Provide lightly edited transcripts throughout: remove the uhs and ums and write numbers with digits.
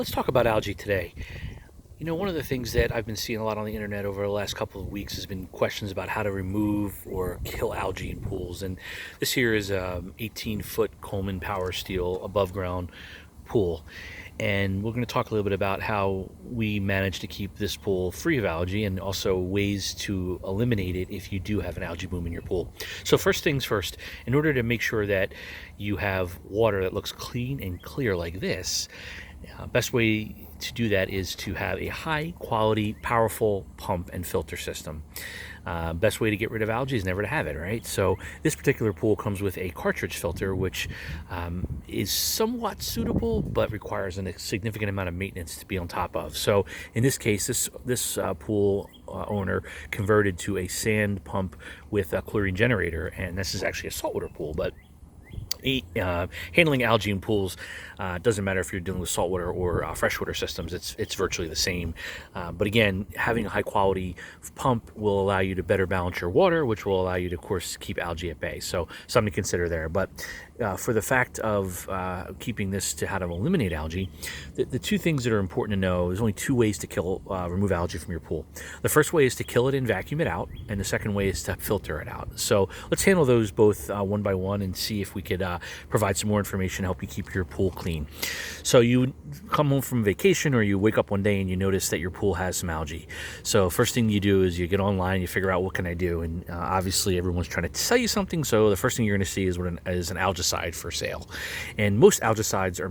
Let's talk about algae today. One of the things that I've been seeing a lot on the internet over the last couple of weeks has been questions about how to remove or kill algae in pools. And this here is a 18-foot Coleman Power Steel above ground pool. And we're going to talk a little bit about how we manage to keep this pool free of algae and also ways to eliminate it if you do have an algae bloom in your pool. So first things first, in order to make sure that you have water that looks clean and clear like this, best way to do that is to have a high quality, powerful pump and filter system. Best way to get rid of algae is never to have it, right? So this particular pool comes with a cartridge filter, which is somewhat suitable, but requires a significant amount of maintenance to be on top of. So in this case, this pool owner converted to a sand pump with a chlorine generator, and this is actually a saltwater pool, but handling algae in pools doesn't matter if you're dealing with saltwater or freshwater systems. It's virtually the same. But again, having a high quality pump will allow you to better balance your water, which will allow you to, of course, keep algae at bay. So something to consider there. But for the fact of keeping this to how to eliminate algae, the two things that are important to know, there's only two ways to remove algae from your pool. The first way is to kill it and vacuum it out, and the second way is to filter it out. So let's handle those both one by one and see if we could provide some more information to help you keep your pool clean. So you come home from vacation or you wake up one day and you notice that your pool has some algae. So first thing you do is you get online, you figure out what can I do, and obviously everyone's trying to sell you something, so the first thing you're going to see is an algicide for sale. And most algicides are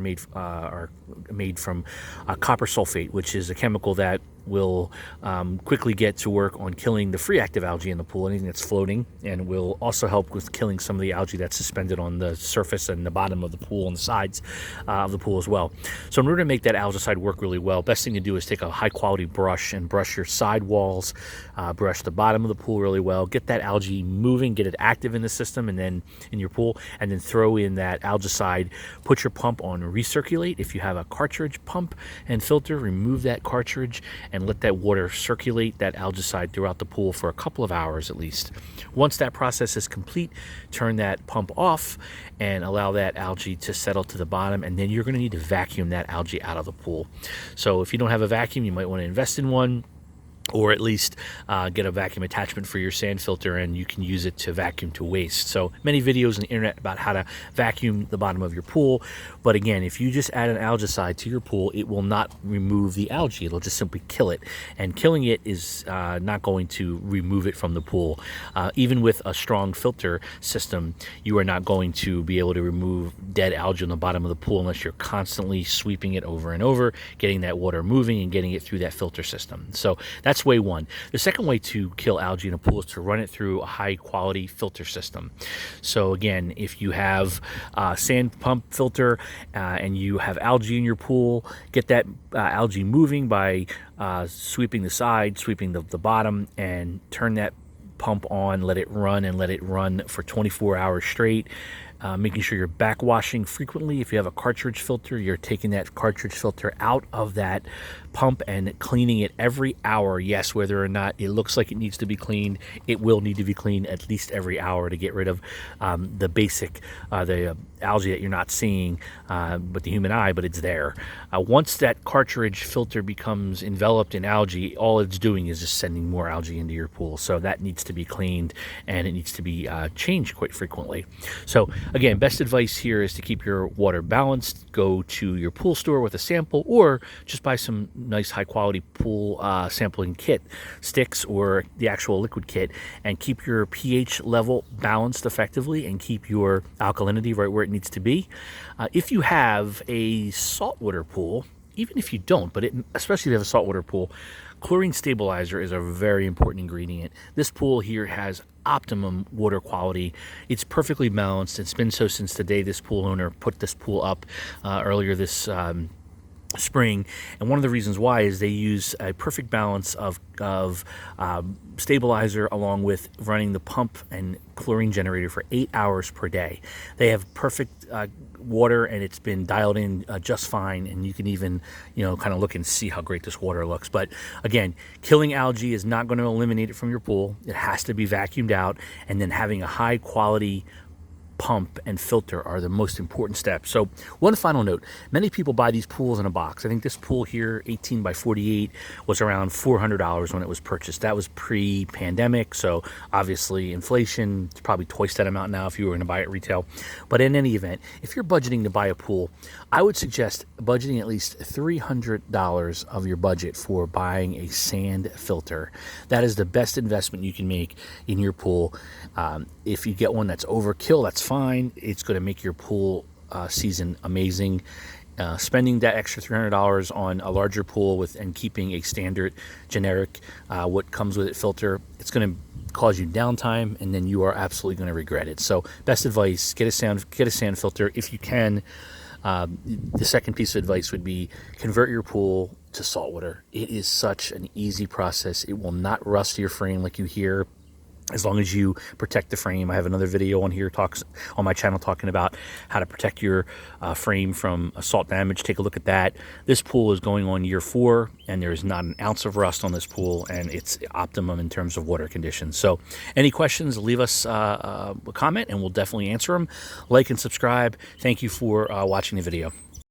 made from copper sulfate, which is a chemical that will quickly get to work on killing the free active algae in the pool, anything that's floating, and will also help with killing some of the algae that's suspended on the surface and the bottom of the pool and the sides of the pool as well. So in order to make that algicide work really well, best thing to do is take a high quality brush and brush your side walls, brush the bottom of the pool really well, get that algae moving, get it active in the system and then in your pool, and then throw in that algicide. Put your pump on recirculate. If you have a cartridge pump and filter, remove that cartridge and let that water circulate that algicide throughout the pool for a couple of hours at least. Once that process is complete, turn that pump off and allow that algae to settle to the bottom, and then you're going to need to vacuum that algae out of the pool. So if you don't have a vacuum, you might want to invest in one, or at least get a vacuum attachment for your sand filter, and you can use it to vacuum to waste. So many videos on the internet about how to vacuum the bottom of your pool, but again, if you just add an algicide to your pool, it will not remove the algae. It'll just simply kill it, and killing it is not going to remove it from the pool. Even with a strong filter system, you are not going to be able to remove dead algae on the bottom of the pool unless you're constantly sweeping it over and over, getting that water moving and getting it through that filter system. So that's way one. The second way to kill algae in a pool is to run it through a high quality filter system. So again, if you have a sand pump filter and you have algae in your pool, get that algae moving by sweeping the side, sweeping the bottom, and turn that pump on, let it run for 24 hours straight. Making sure you're backwashing frequently. If you have a cartridge filter, you're taking that cartridge filter out of that pump and cleaning it every hour. Yes, whether or not it looks like it needs to be cleaned, it will need to be cleaned at least every hour to get rid of the basic the algae that you're not seeing with the human eye, but it's there. Once that cartridge filter becomes enveloped in algae, all it's doing is just sending more algae into your pool. So that needs to be cleaned, and it needs to be changed quite frequently. So again, best advice here is to keep your water balanced. Go to your pool store with a sample, or just buy some nice high quality pool sampling kit, sticks or the actual liquid kit, and keep your pH level balanced effectively and keep your alkalinity right where it needs to be. If you have a saltwater pool, even if you don't, but especially if you have a saltwater pool, chlorine stabilizer is a very important ingredient. This pool here has optimum water quality. It's perfectly balanced. It's been so since the day this pool owner put this pool up earlier this spring, and one of the reasons why is they use a perfect balance of stabilizer along with running the pump and chlorine generator for 8 hours per day. They have perfect water, and it's been dialed in just fine, and you can even kind of look and see how great this water looks. But again, killing algae is not going to eliminate it from your pool. It has to be vacuumed out, and then having a high quality pump and filter are the most important steps. So one final note, many people buy these pools in a box. I think this pool here, 18 by 48, was around $400 when it was purchased. That was pre-pandemic, so obviously inflation, it's probably twice that amount now if you were going to buy it retail. But in any event, if you're budgeting to buy a pool, I would suggest budgeting at least $300 of your budget for buying a sand filter. That is the best investment you can make in your pool. If you get one that's overkill, that's fine. It's going to make your pool season amazing. Spending that extra $300 on a larger pool and keeping a standard generic what comes with it filter, it's going to cause you downtime, and then you are absolutely going to regret it. So best advice, get a sand filter if you can. The second piece of advice would be convert your pool to saltwater. It is such an easy process. It will not rust your frame like you hear, as long as you protect the frame. I have another video on here on my channel talking about how to protect your frame from salt damage. Take a look at that. This pool is going on year 4, and there is not an ounce of rust on this pool, and it's optimum in terms of water conditions. So any questions, leave us a comment and we'll definitely answer them. Like and subscribe. Thank you for watching the video.